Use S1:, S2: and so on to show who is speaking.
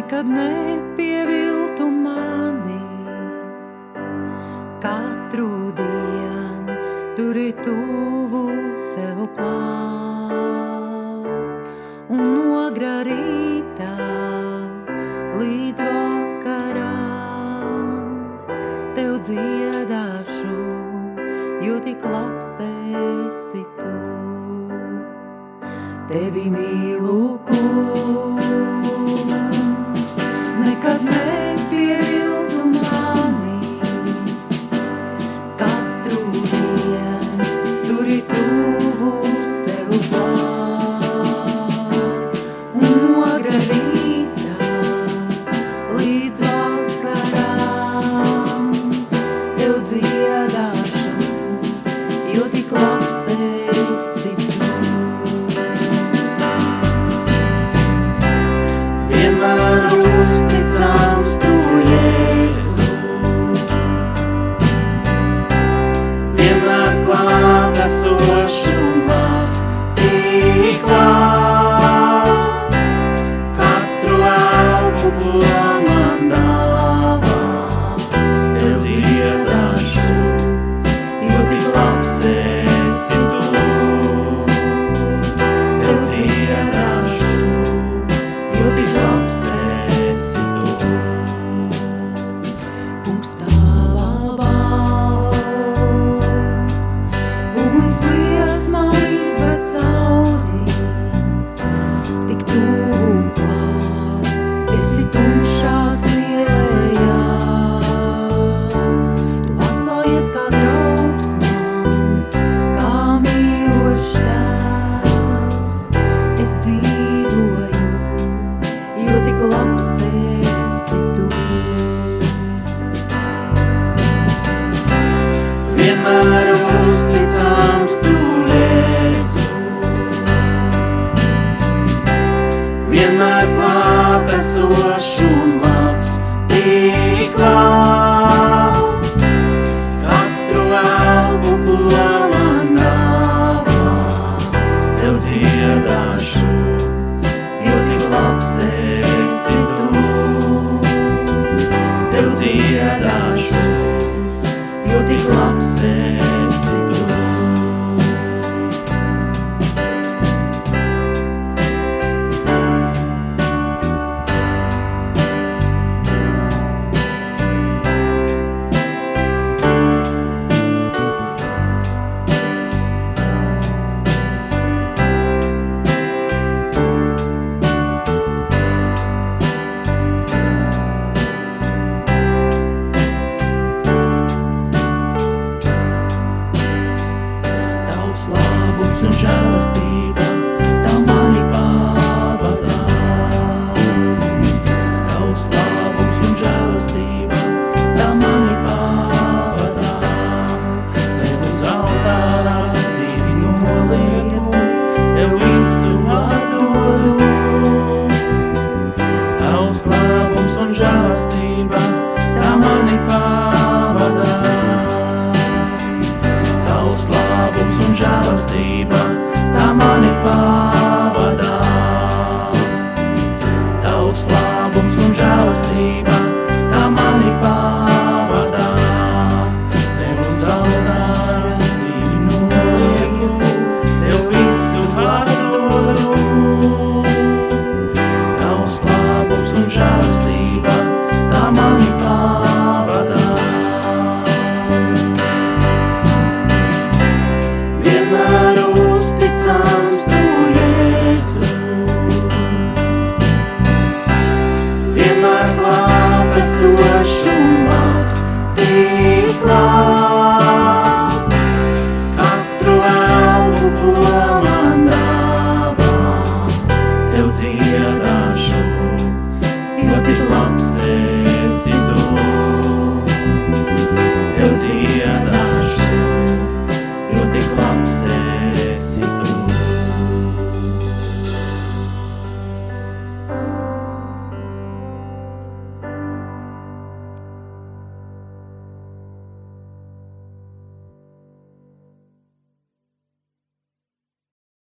S1: nekad nepieviltu mani. Katru dienu turi tuvu sev klāt, un no agrā rītā līdz vakaram tev dziedāšu, jo tik labs esi tu. Tevi mīlu, Kungs, nekad nepieviltu mani. Katru dienu turi tuvu sev klāt, un no agrā rītā līdz vakaram tev dziedāšu, jo tik labs esi tu. Vienmēr uzticams tu, Jēzu, vienmēr klātesošs